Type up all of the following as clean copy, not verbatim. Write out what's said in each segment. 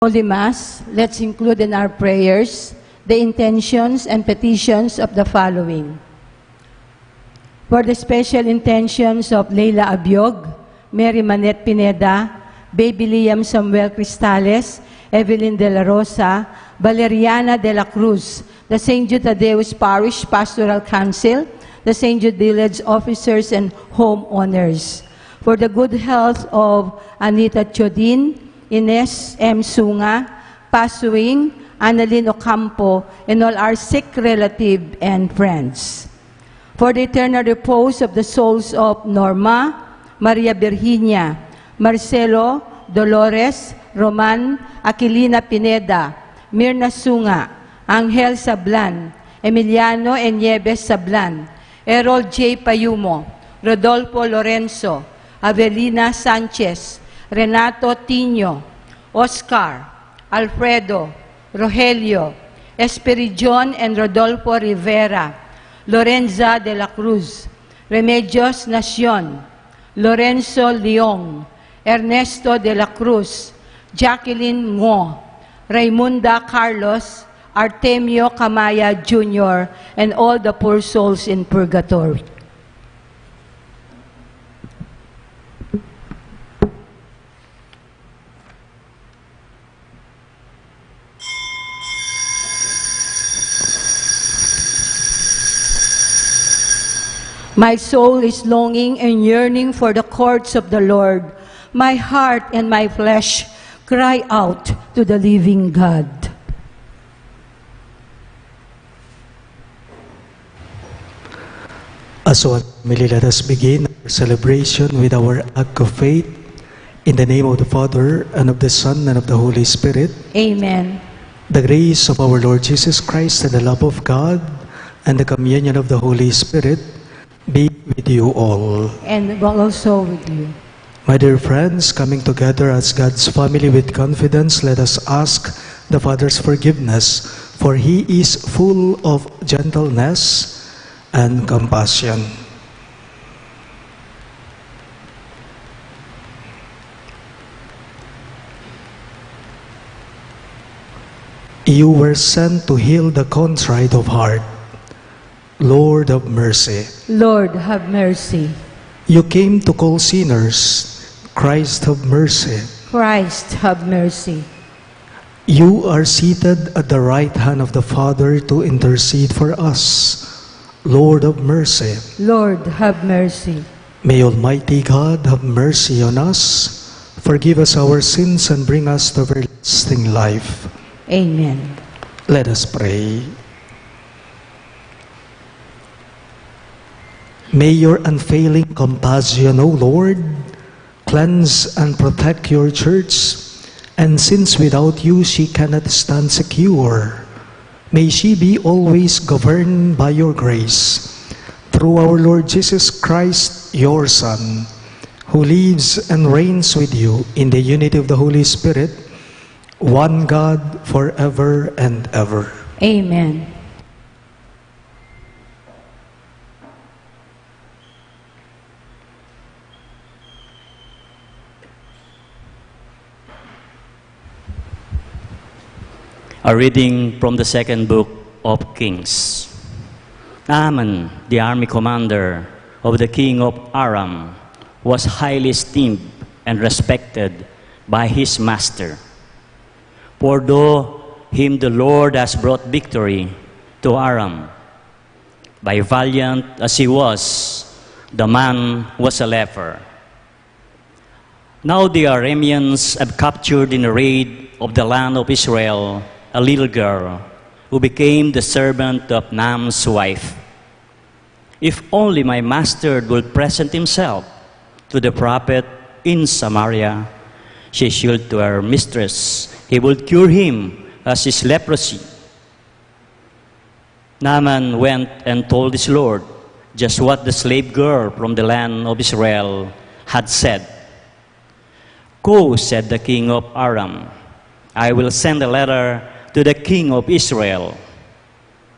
Holy Mass, let's include in our prayers the intentions and petitions of the following. For the special intentions of Leila Abiog, Mary Manette Pineda, Baby Liam Samuel Cristales, Evelyn de la Rosa, Valeriana de la Cruz, the St. Jude Thaddeus Parish Pastoral Council, the St. Jude Village officers and homeowners. For the good health of Anita Chodin, Ines M. Sunga, Pasuing, Annalyn Ocampo, and all our sick relatives and friends. For the eternal repose of the souls of Norma, Maria Virginia, Marcelo, Dolores, Roman, Aquilina Pineda, Mirna Sunga, Angel Sablan, Emiliano Nieves Sablan, Errol J. Payumo, Rodolfo Lorenzo, Avelina Sanchez, Renato Tino, Oscar, Alfredo, Rogelio, Esperijon and Rodolfo Rivera, Lorenza de la Cruz, Remedios Nacion, Lorenzo Leong, Ernesto de la Cruz, Jacqueline Ngo, Raimunda Carlos, Artemio Camaya Jr., and all the poor souls in purgatory. My soul is longing and yearning for the courts of the Lord. My heart and my flesh cry out to the living God. As one family, let us begin our celebration with our act of faith. In the name of the Father, and of the Son, and of the Holy Spirit. Amen. The grace of our Lord Jesus Christ, and the love of God, and the communion of the Holy Spirit be with you all. And also with you. My dear friends, coming together as God's family with confidence, let us ask the Father's forgiveness, for He is full of gentleness and compassion. You were sent to heal the contrite of heart. Lord, have mercy. Lord, have mercy. You came to call sinners. Christ, have mercy. Christ, have mercy. You are seated at the right hand of the Father to intercede for us. Lord, have mercy. Lord, have mercy. May Almighty God have mercy on us, forgive us our sins, and bring us to everlasting life. Amen. Let us pray. May your unfailing compassion, O Lord, cleanse and protect your church, and since without you she cannot stand secure, may she be always governed by your grace. Through our Lord Jesus Christ, your Son, who lives and reigns with you in the unity of the Holy Spirit, one God, forever and ever. Amen. A reading from the second book of Kings. Naaman, the army commander of the king of Aram, was highly esteemed and respected by his master. For though him the Lord has brought victory to Aram, by valiant as he was, the man was a leper. Now the Arameans have captured in a raid of the land of Israel a little girl who became the servant of Naaman's wife. If only my master would present himself to the prophet in Samaria, she should to her mistress, he would cure him as his leprosy. Naaman went and told his lord just what the slave girl from the land of Israel had said. Go, said the king of Aram, I will send a letter to the king of Israel.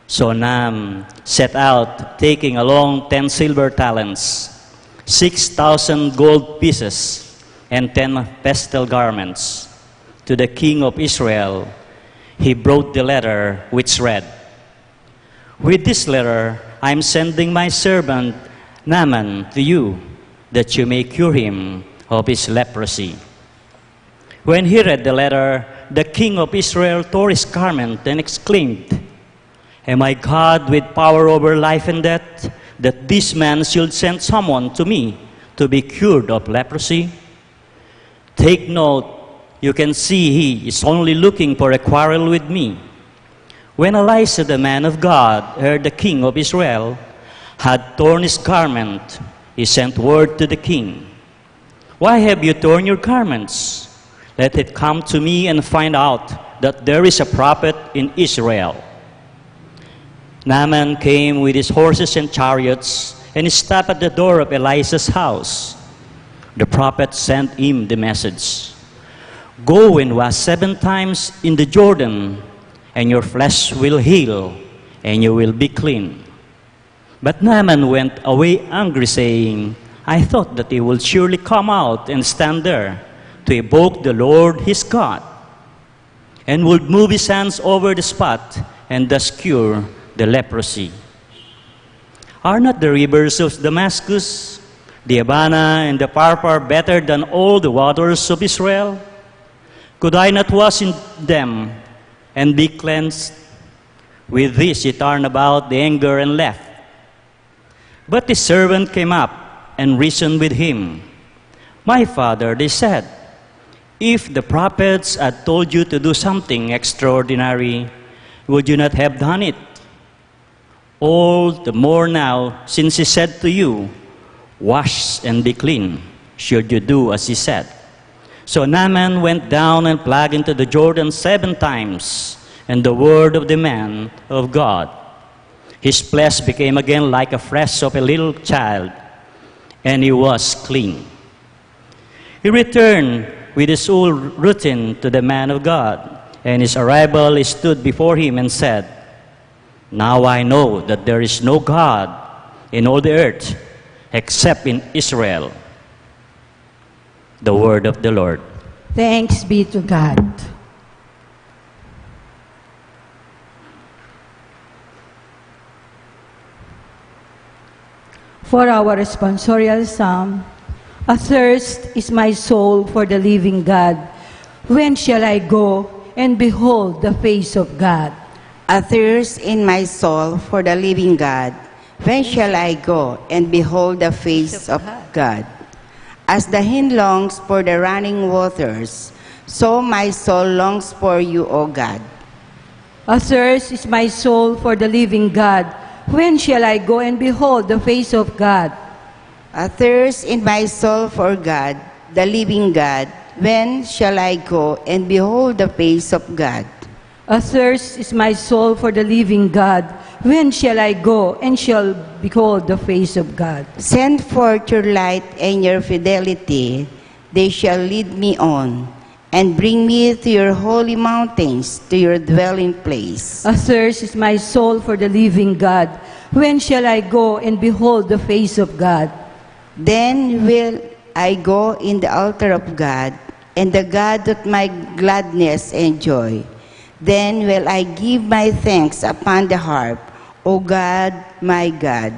So Naaman set out, taking along 10 silver talents, 6,000 gold pieces, and 10 festal garments. to the king of Israel, he brought the letter which read, "With this letter I am sending my servant Naaman to you, that you may cure him of his leprosy." When he read the letter, the king of Israel tore his garment and exclaimed, "Am I God with power over life and death, that this man should send someone to me to be cured of leprosy? Take note, you can see he is only looking for a quarrel with me." When Elisha, the man of God, heard the king of Israel had torn his garment, he sent word to the king, "Why have you torn your garments? Let it come to me and find out that there is a prophet in Israel." Naaman came with his horses and chariots, and he stopped at the door of Elisha's house. The prophet sent him the message, "Go and wash 7 times in the Jordan, and your flesh will heal, and you will be clean." But Naaman went away angry, saying, "I thought that he would surely come out and stand there to evoke the Lord his God, and would move his hands over the spot and thus cure the leprosy. Are not the rivers of Damascus, the Abana and the Pharpar better than all the waters of Israel? Could I not wash in them and be cleansed?" With this he turned about the anger and left. But the servant came up and reasoned with him. "My father," they said, "if the prophets had told you to do something extraordinary, would you not have done it? All the more now, since he said to you, 'Wash and be clean,' should you do as he said." So Naaman went down and plunged into the Jordan 7 times, and the word of the man of God, his flesh became again like the flesh of a little child, and he was clean. He returned with his old routine to the man of God, and his arrival he stood before him and said, "Now I know that there is no God in all the earth except in Israel." The word of the Lord. Thanks be to God. For our responsorial psalm, "Athirst is my soul for the living God. When shall I go and behold the face of God?" Athirst in my soul for the living God. When shall I go and behold the face of God? As the hind longs for the running waters, so my soul longs for you, O God. Athirst is my soul for the living God. When shall I go and behold the face of God? Athirst in my soul for God, the living God. When shall I go and behold the face of God? Athirst is my soul for the living God. When shall I go and shall behold the face of God? Send forth your light and your fidelity. They shall lead me on, and bring me to your holy mountains, to your dwelling place. Athirst is my soul for the living God. When shall I go and behold the face of God? Then will I go in the altar of God, and the God of my gladness and joy. Then will I give my thanks upon the harp, O God, my God.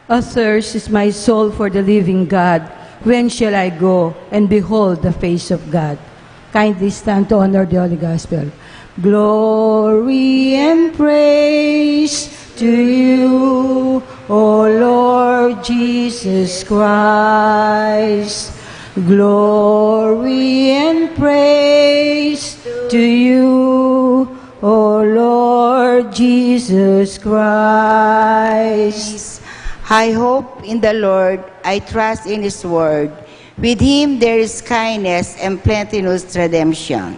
Athirst is my soul for the living God. When shall I go and behold the face of God? Kindly stand to honor the Holy Gospel. Glory and praise to you, O Lord Jesus Christ. Glory and praise to you, O Lord Jesus Christ. I hope in the Lord, I trust in His word. With Him there is kindness and plenteous redemption.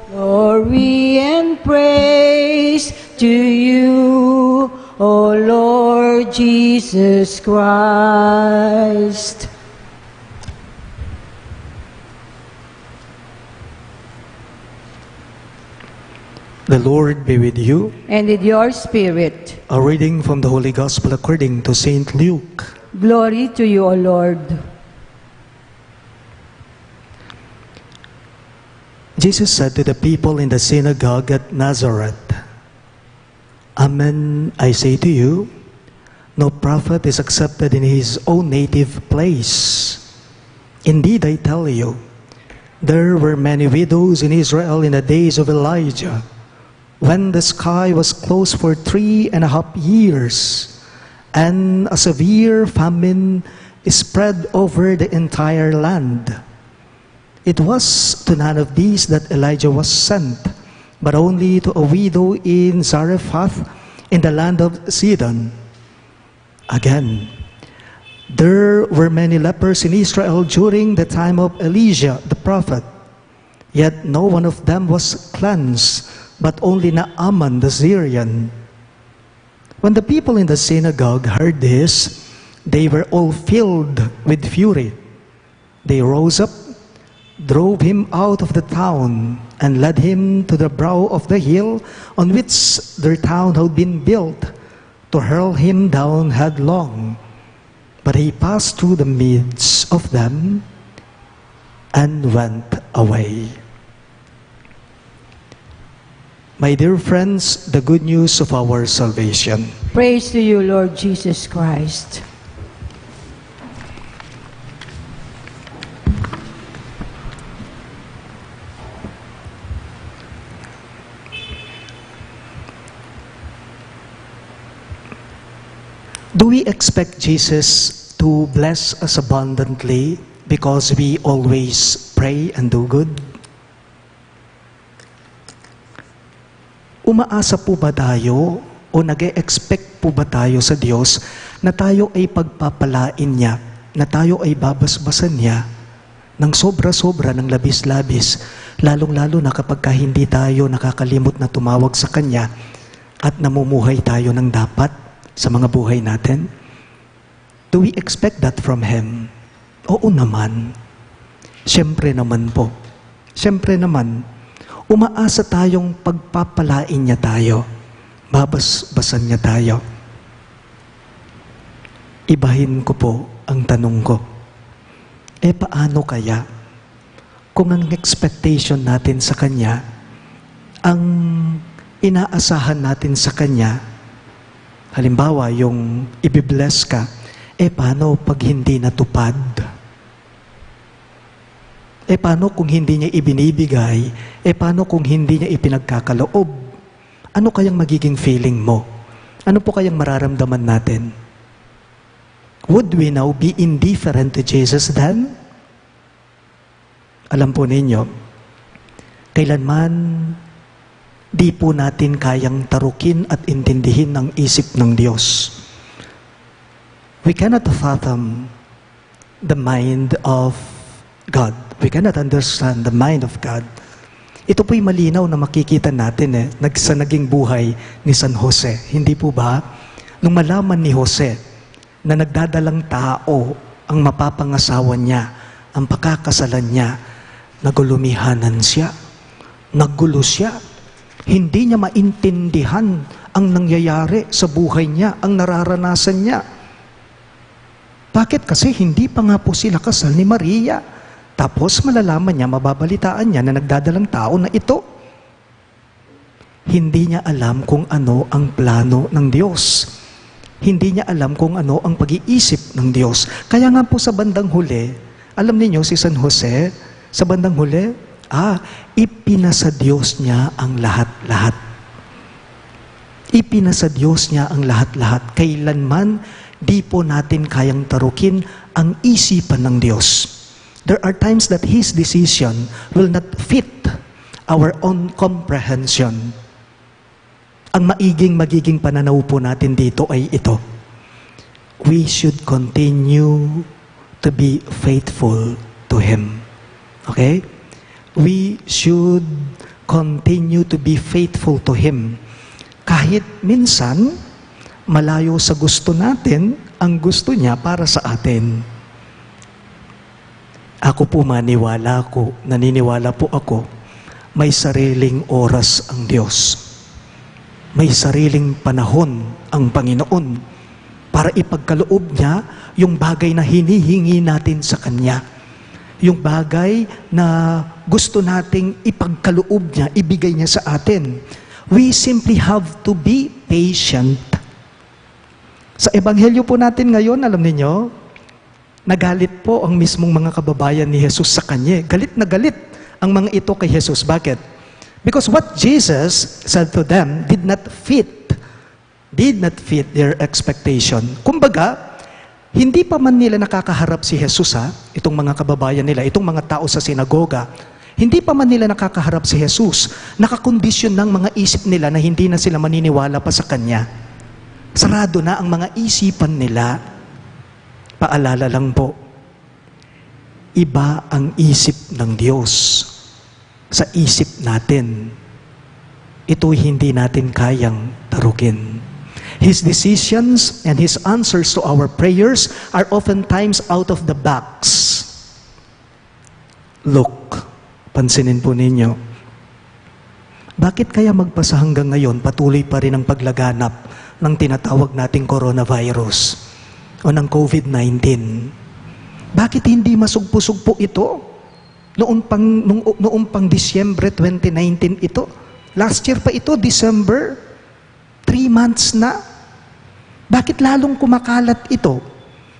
Glory and praise to you, O Lord Jesus Christ. The Lord be with you. And with your spirit. A reading from the Holy Gospel according to St. Luke. Glory to you, O Lord. Jesus said to the people in the synagogue at Nazareth, Amen, I say to you, no prophet is accepted in his own native place. Indeed, I tell you, there were many widows in Israel in the days of Elijah, when the sky was closed for 3.5 years, and a severe famine spread over the entire land. It was to none of these that Elijah was sent, but only to a widow in Zarephath in the land of Sidon. Again, there were many lepers in Israel during the time of Elijah the prophet, yet no one of them was cleansed, but only Naaman the Syrian. When the people in the synagogue heard this, they were all filled with fury. They rose up, drove him out of the town, and led him to the brow of the hill on which their town had been built, to hurl him down headlong. But he passed through the midst of them and went away. My dear friends, the good news of our salvation. Praise to you, Lord Jesus Christ. Do we expect Jesus to bless us abundantly because we always pray and do good? Umaasa po ba tayo o nag-e-expect po ba tayo sa Diyos na tayo ay pagpapalain niya, na tayo ay babasbasan niya ng sobra-sobra, ng labis-labis, lalong-lalo na kapag hindi tayo nakakalimot na tumawag sa Kanya at namumuhay tayo ng dapat sa mga buhay natin? Do we expect that from Him? Oo naman. Siyempre naman po. Siyempre naman. Umaasa tayong pagpapalain niya tayo. Babasbasan niya tayo. Ibahin ko po ang tanong ko. Paano kaya kung ang expectation natin sa Kanya, ang inaasahan natin sa Kanya, halimbawa yung ibibless ka, paano pag hindi natupad? Paano kung hindi niya ibinibigay? Paano kung hindi niya ipinagkakaloob? Ano kayang magiging feeling mo? Ano po kayang mararamdaman natin? Would we now be indifferent to Jesus then? Alam po ninyo, kailanman di po natin kayang tarukin at intindihin ang isip ng Diyos. We cannot fathom the mind of God. We cannot understand the mind of God. Ito po'y malinaw na makikita natin sa naging buhay ni San Jose. Hindi po ba? Nung malaman ni Jose na nagdadalang tao ang mapapangasawa niya, ang pakakasalan niya, nagulumihanan siya, naggulo siya. Hindi niya maintindihan ang nangyayari sa buhay niya, ang nararanasan niya. Bakit? Kasi hindi pa nga po sila kasal ni Maria. Tapos malalaman niya, mababalitaan niya na nagdadalang tao na ito. Hindi niya alam kung ano ang plano ng Diyos. Hindi niya alam kung ano ang pag-iisip ng Diyos. Kaya nga po sa bandang huli, alam niyo si San Jose, sa bandang huli, ipinasa Diyos niya ang lahat-lahat. Ipinasa Diyos niya ang lahat-lahat. Kailanman di po natin kayang tarukin ang isipan ng Diyos. There are times that His decision will not fit our own comprehension. Ang magiging pananaw po natin dito ay ito. We should continue to be faithful to Him. Okay? We should continue to be faithful to Him. Kahit minsan, malayo sa gusto natin, ang gusto niya para sa atin. Ako po naniniwala po ako, may sariling oras ang Diyos. May sariling panahon ang Panginoon para ipagkaloob niya yung bagay na hinihingi natin sa Kanya. Yung bagay na gusto nating ipagkaloob niya, ibigay niya sa atin. We simply have to be patient. Sa ebanghelyo po natin ngayon, alam niyo, nagalit po ang mismong mga kababayan ni Jesus sa kanya. Galit na galit ang mga ito kay Jesus. Bakit? Because what Jesus said to them did not fit their expectation. Kumbaga, hindi pa man nila nakakaharap si Jesus, itong mga kababayan nila, itong mga tao sa sinagoga, hindi pa man nila nakakaharap si Jesus, nakakondisyon ng mga isip nila na hindi na sila maniniwala pa sa Kanya. Sarado na ang mga isipan nila. Paalala lang po, iba ang isip ng Diyos sa isip natin. Ito'y hindi natin kayang tarugin. His decisions and His answers to our prayers are oftentimes out of the box. Look, pansinin po ninyo, bakit kaya magpasa hanggang ngayon patuloy pa rin ang paglaganap ng tinatawag nating coronavirus o ng COVID-19? Bakit hindi masugpo-sugpo ito? Noong pang Disyembre 2019 ito. Last year pa ito, December, 3 months na. Bakit lalong kumakalat ito?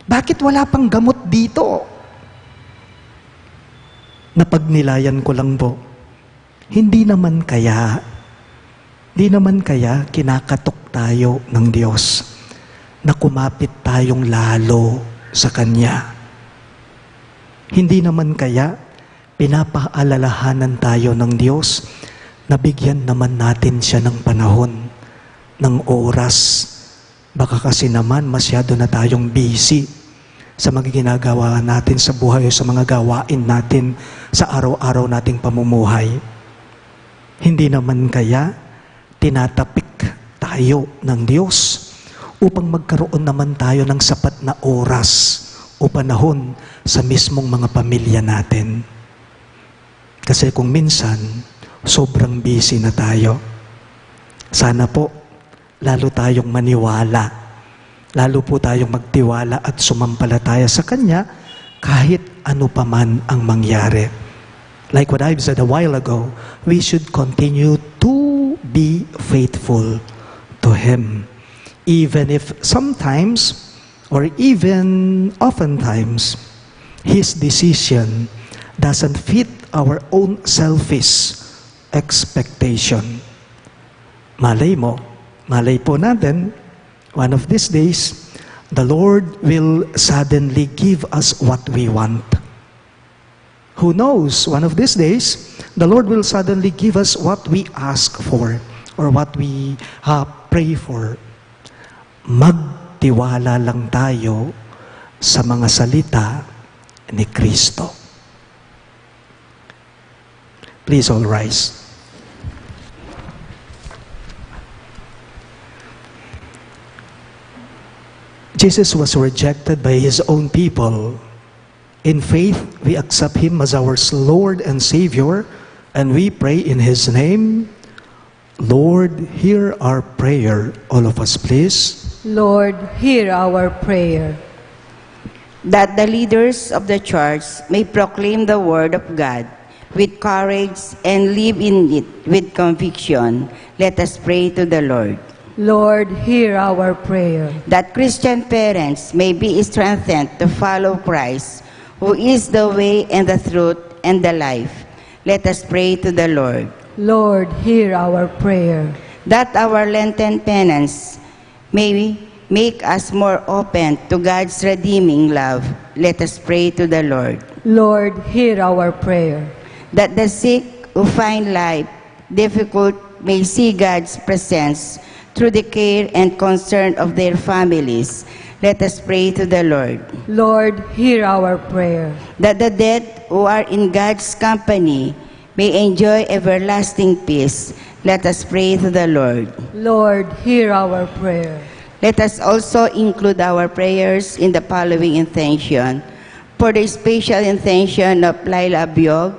Bakit wala pang gamot dito? Napagnilayan ko lang po, hindi naman kaya kinakatok tayo ng Diyos na kumapit tayong lalo sa Kanya. Hindi naman kaya pinapaalalahanan tayo ng Diyos na bigyan naman natin siya ng panahon, ng oras. Baka kasi naman masyado na tayong busy sa mga ginagawa natin sa buhay o sa mga gawain natin sa araw-araw nating pamumuhay. Hindi naman kaya tinatapik tayo ng Diyos upang magkaroon naman tayo ng sapat na oras o panahon sa mismong mga pamilya natin. Kasi kung minsan, sobrang busy na tayo. Sana po, lalo tayong maniwala. Lalo po tayong magtiwala at sumampalataya sa Kanya kahit ano pa man ang mangyari. Like what I've said a while ago, we should continue to be faithful to Him. Even if sometimes, or even oftentimes, His decision doesn't fit our own selfish expectation. Malay po natin, one of these days, the Lord will suddenly give us what we want. Who knows, one of these days, the Lord will suddenly give us what we ask for or what we pray for. Magtiwala lang tayo sa mga salita ni Kristo. Please all rise. Jesus was rejected by His own people. In faith, we accept Him as our Lord and Savior, and we pray in His name. Lord, hear our prayer. All of us, please. Lord, hear our prayer. That the leaders of the church may proclaim the word of God with courage and live in it with conviction, let us pray to the Lord. Lord, hear our prayer. That Christian parents may be strengthened to follow Christ, who is the way and the truth and the life. Let us pray to the Lord. Lord, hear our prayer. That our Lenten penance may make us more open to God's redeeming love. Let us pray to the Lord. Lord, hear our prayer. That the sick who find life difficult may see God's presence through the care and concern of their families. Let us pray to the Lord. Lord, hear our prayer. That the dead who are in God's company may enjoy everlasting peace. Let us pray to the Lord. Lord, hear our prayer. Let us also include our prayers in the following intention. For the special intention of Laila Abiog,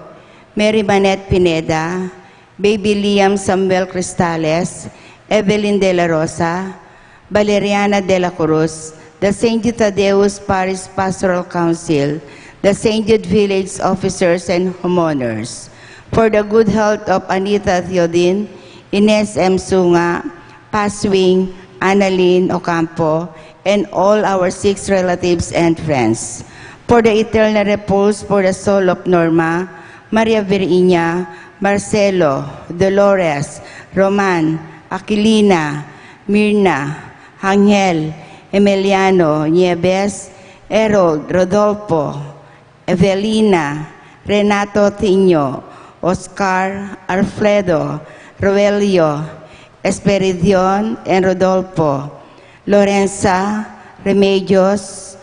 Mary Manette Pineda, Baby Liam Samuel Cristales, Evelyn De La Rosa, Valeriana De La Cruz, the St. Jude Thaddeus Parish Pastoral Council, the St. Jude Village Officers and Homeowners, for the good health of Anita Theodin, Ines M. Sunga, Paswing, Annalyn Ocampo, and all our 6 relatives and friends. For the eternal repose for the soul of Norma, Maria Virginia, Marcelo, Dolores, Roman, Aquilina, Mirna, Angel, Emiliano, Nieves, Harold, Rodolfo, Evelina, Renato Tino, Oscar, Alfredo, Roelio, Esperidion, and Rodolfo, Lorenza, Remedios,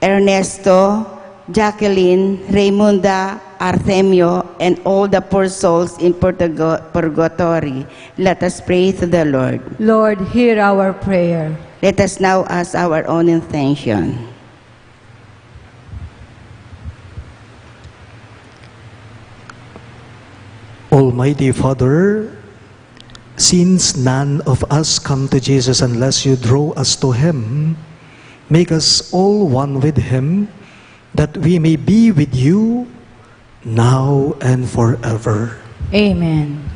Ernesto, Jacqueline, Raymunda, Artemio, and all the poor souls in purgatory. Let us pray to the Lord. Lord, hear our prayer. Let us now ask our own intention. Almighty Father, since none of us come to Jesus unless you draw us to Him, make us all one with Him, that we may be with you now and forever. Amen.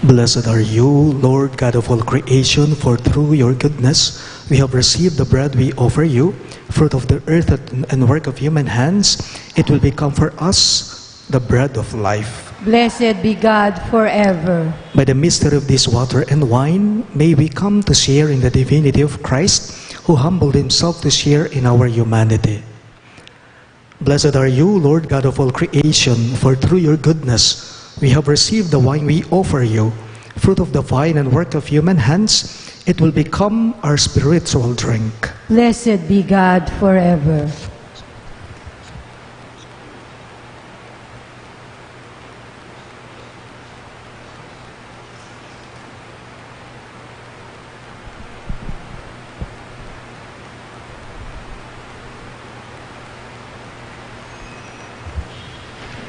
Blessed are you, Lord God of all creation, for through your goodness we have received the bread we offer you, fruit of the earth and work of human hands. It will become for us the bread of life. Blessed be God forever. By the mystery of this water and wine, may we come to share in the divinity of Christ, who humbled himself to share in our humanity. Blessed are you, Lord God of all creation, for through your goodness we have received the wine we offer you, fruit of the vine and work of human hands. It will become our spiritual drink. Blessed be God forever.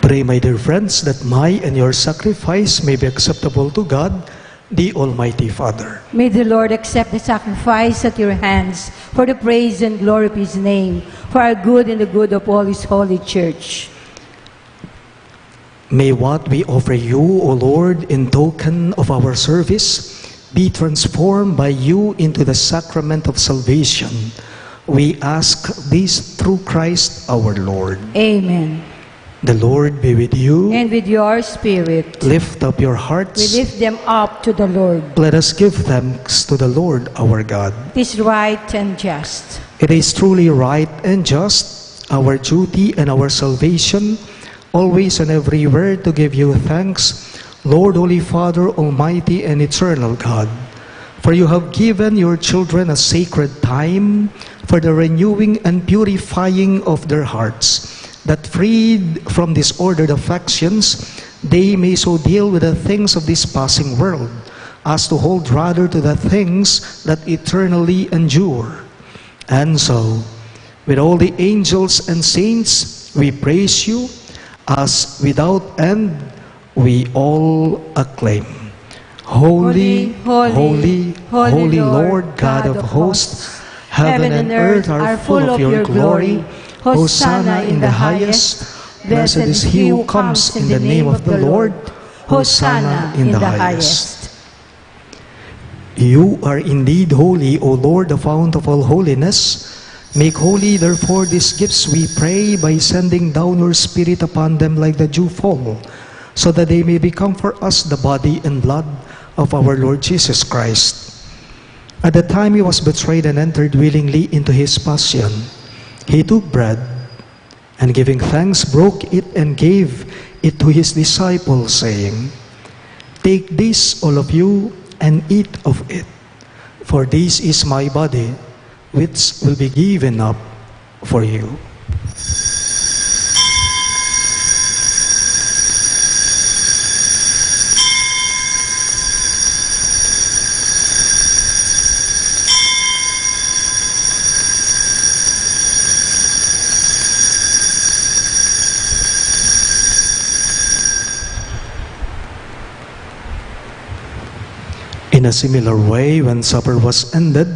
Pray, my dear friends, that my and your sacrifice may be acceptable to God, the Almighty Father. May the Lord accept the sacrifice at your hands for the praise and glory of his name, for our good and the good of all his holy church. May what we offer you, O Lord, in token of our service, be transformed by you into the sacrament of salvation. We ask this through Christ our Lord. Amen. The Lord be with you. And with your spirit. Lift up your hearts. We lift them up to the Lord. Let us give thanks to the Lord our God. It is right and just. It is truly right and just, our duty and our salvation, always and everywhere to give you thanks, Lord, Holy Father, Almighty and Eternal God. For you have given your children a sacred time for the renewing and purifying of their hearts, that freed from disordered affections, they may so deal with the things of this passing world, as to hold rather to the things that eternally endure. And so, with all the angels and saints, we praise you, as without end we all acclaim. Holy, holy, holy Lord God of hosts, heaven and earth are full of your glory. Hosanna in the highest. Blessed is he who comes in the name of the Lord. Hosanna in the highest. You are indeed holy, O Lord, the fount of all holiness. Make holy, therefore, these gifts, we pray, by sending down your Spirit upon them like the dewfall, so that they may become for us the body and blood of our Lord Jesus Christ. At the time he was betrayed and entered willingly into his passion, he took bread, and giving thanks, broke it and gave it to his disciples, saying, "Take this, all of you, and eat of it, for this is my body, which will be given up for you." In a similar way, when supper was ended,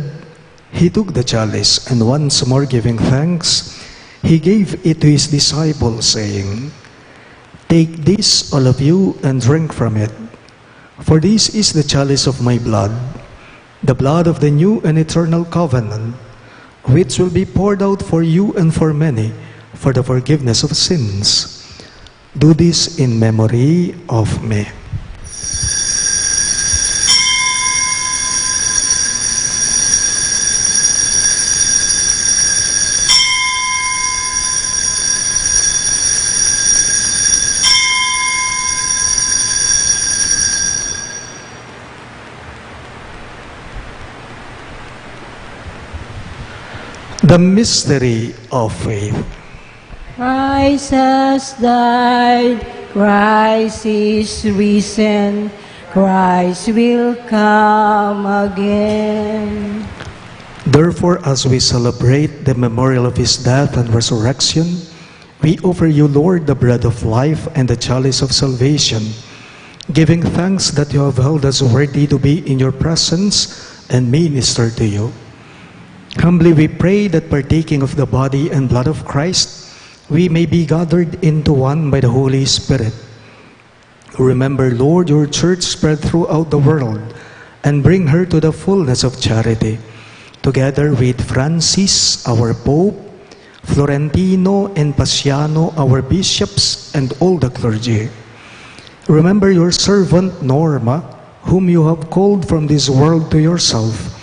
he took the chalice, and once more giving thanks, he gave it to his disciples, saying, "Take this, all of you, and drink from it. For this is the chalice of my blood, the blood of the new and eternal covenant, which will be poured out for you and for many for the forgiveness of sins. Do this in memory of me." The mystery of faith. Christ has died, Christ is risen, Christ will come again. Therefore, as we celebrate the memorial of his death and resurrection, we offer you, Lord, the bread of life and the chalice of salvation, giving thanks that you have held us worthy to be in your presence and minister to you. Humbly we pray that, partaking of the body and blood of Christ, we may be gathered into one by the Holy Spirit. Remember, Lord, your church spread throughout the world, and bring her to the fullness of charity, together with Francis, our Pope, Florentino and Paciano, our bishops, and all the clergy. Remember your servant Norma, whom you have called from this world to yourself.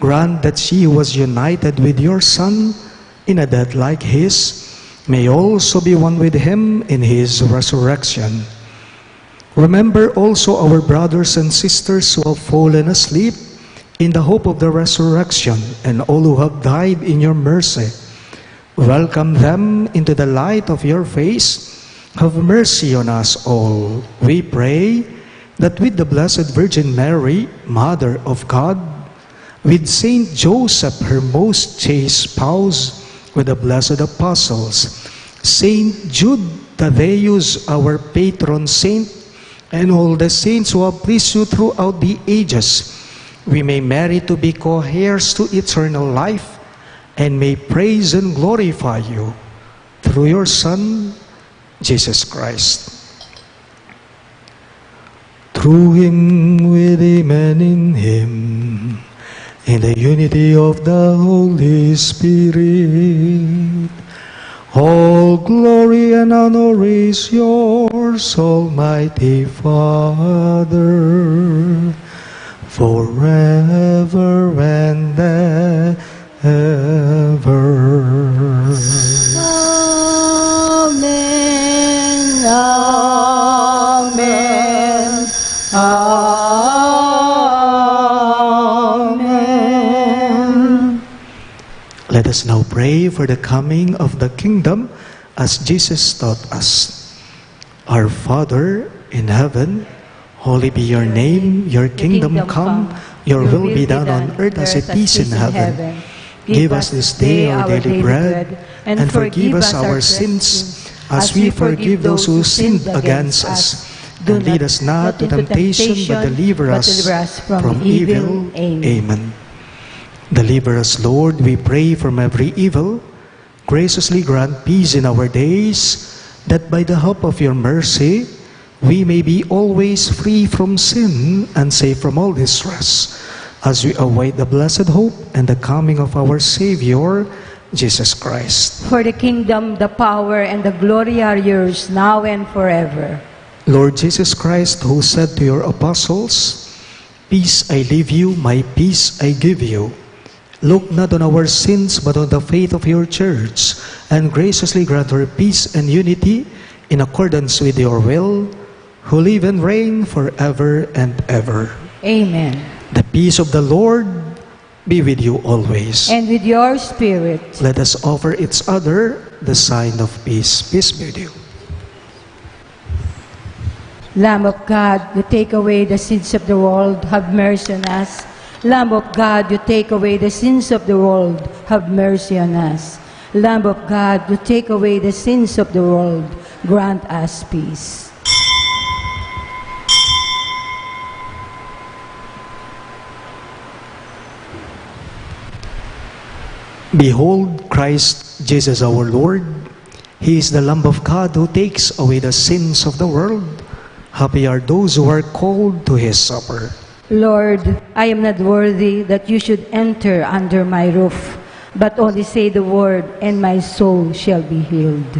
Grant that she who was united with your Son in a death like his may also be one with him in his resurrection. Remember also our brothers and sisters who have fallen asleep in the hope of the resurrection, and all who have died in your mercy. Welcome them into the light of your face. Have mercy on us all. We pray that with the Blessed Virgin Mary, Mother of God, with Saint Joseph, her most chaste spouse, with the blessed apostles, Saint Jude Thaddeus, our patron saint, and all the saints who have pleased you throughout the ages, we may merit to be co-heirs to eternal life, and may praise and glorify you through your Son, Jesus Christ. Through him, with him, and in him, in the unity of the Holy Spirit, all glory and honor is yours, Almighty Father, forever and ever. Amen. Amen. Amen. Let us now pray for the coming of the kingdom as Jesus taught us. Our Father in heaven, holy be your name, your kingdom come, your will be done on earth as it is in heaven. Give us this day our daily bread, and forgive us our sins, as we forgive those who sinned against us. And lead us not to temptation, but deliver us from evil. Amen. Deliver us, Lord, we pray, from every evil. Graciously grant peace in our days, that by the help of your mercy, we may be always free from sin and safe from all distress, as we await the blessed hope and the coming of our Savior, Jesus Christ. For the kingdom, the power, and the glory are yours, now and forever. Lord Jesus Christ, who said to your apostles, "Peace I leave you, my peace I give you," look not on our sins, but on the faith of your church, and graciously grant her peace and unity in accordance with your will, who live and reign forever and ever. Amen. The peace of the Lord be with you always. And with your spirit. Let us offer each other the sign of peace. Peace be with you. Lamb of God, you take away the sins of the world, have mercy on us. Lamb of God, you take away the sins of the world, have mercy on us. Lamb of God, you take away the sins of the world, grant us peace. Behold Christ Jesus our Lord. He is the Lamb of God who takes away the sins of the world. Happy are those who are called to His supper. Lord, I am not worthy that you should enter under my roof, but only say the word, and my soul shall be healed.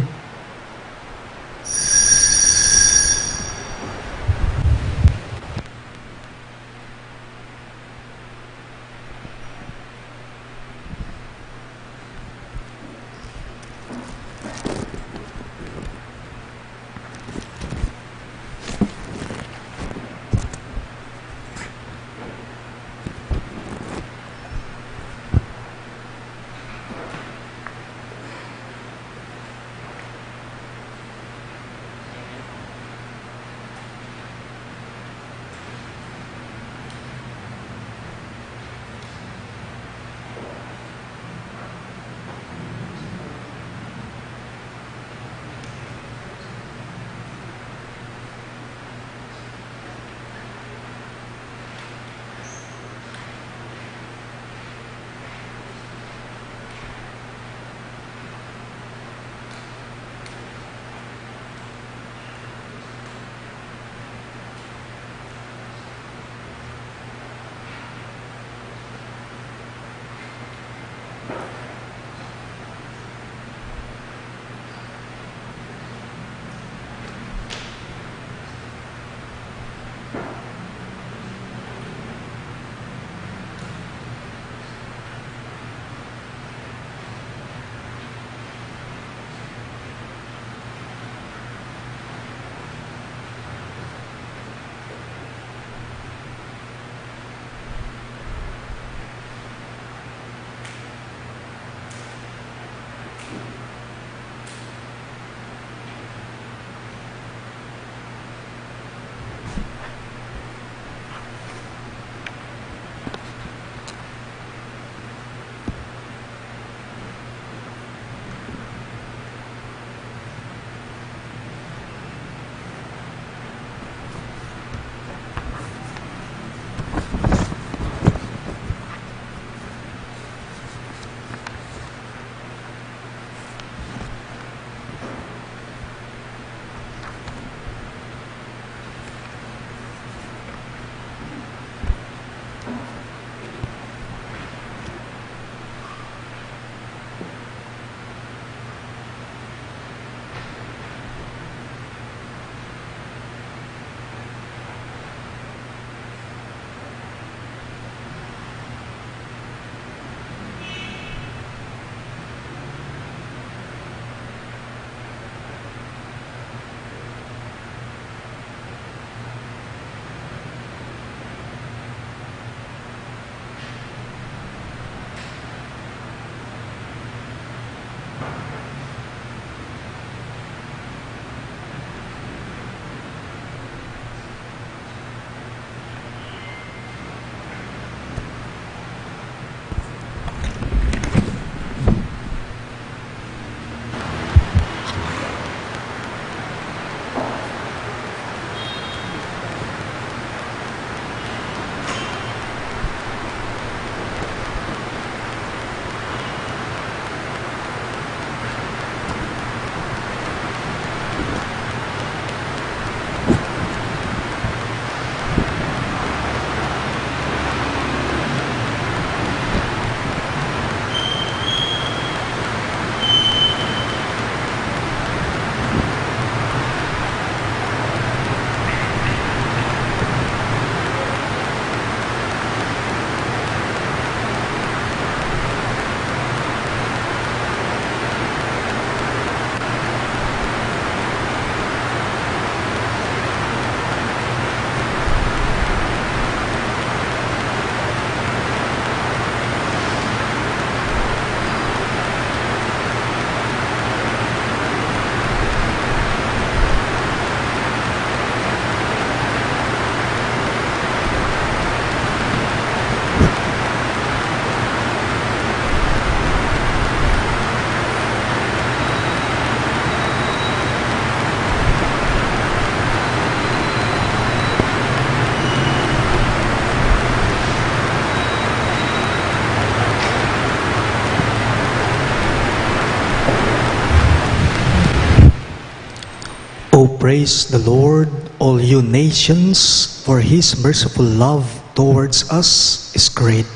O praise the Lord, all you nations, for his merciful love towards us is great.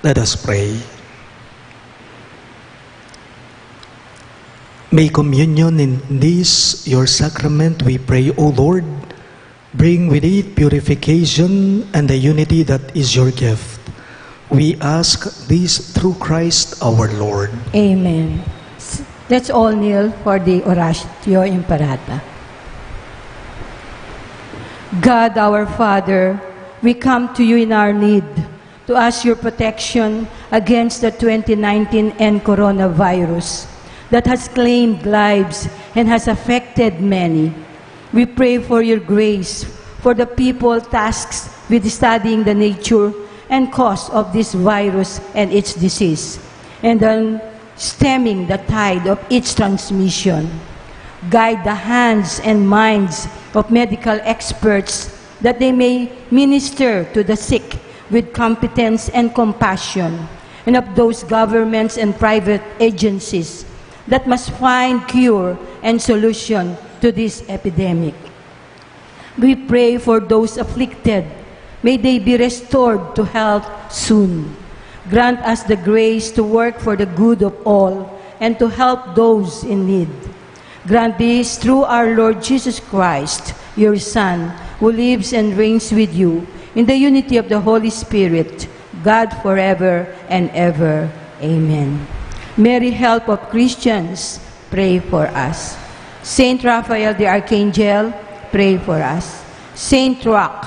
Let us pray. May communion in this, your sacrament, we pray, O Lord, bring with it purification and the unity that is your gift. We ask this through Christ our Lord. Amen. Let's all kneel for the Oratio Imperata. God, our Father, we come to you in our need to ask your protection against the 2019 and coronavirus that has claimed lives and has affected many. We pray for your grace for the people tasked with studying the nature and cause of this virus and its disease, and then stemming the tide of its transmission. Guide the hands and minds of medical experts that they may minister to the sick with competence and compassion, and of those governments and private agencies that must find cure and solution to this epidemic. We pray for those afflicted. May they be restored to health soon. Grant us the grace to work for the good of all and to help those in need. Grant this through our Lord Jesus Christ, your Son, who lives and reigns with you in the unity of the Holy Spirit, God forever and ever. Amen. Mary, help of Christians, pray for us. Saint Raphael the Archangel, pray for us. Saint Roch,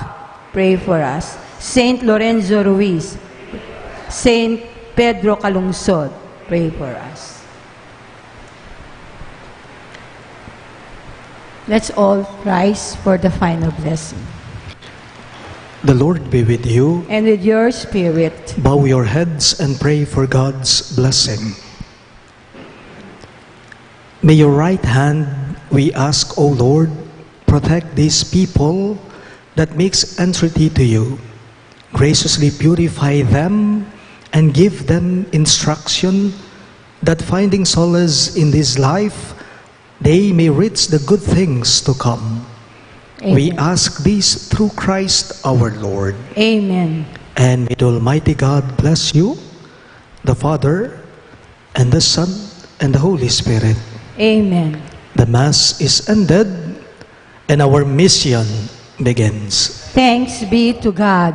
pray for us. Saint Lorenzo Ruiz, Saint Pedro Calungsod, pray for us. Let's all rise for the final blessing. The Lord be with you. And with your spirit. Bow your heads and pray for God's blessing. May your right hand, we ask, O Lord, protect these people that makes entreaty to you. Graciously purify them and give them instruction that finding solace in this life, they may reach the good things to come. Amen. We ask this through Christ our Lord. Amen. And may the Almighty God bless you, the Father, and the Son, and the Holy Spirit. Amen. The Mass is ended, and our mission begins. Thanks be to God.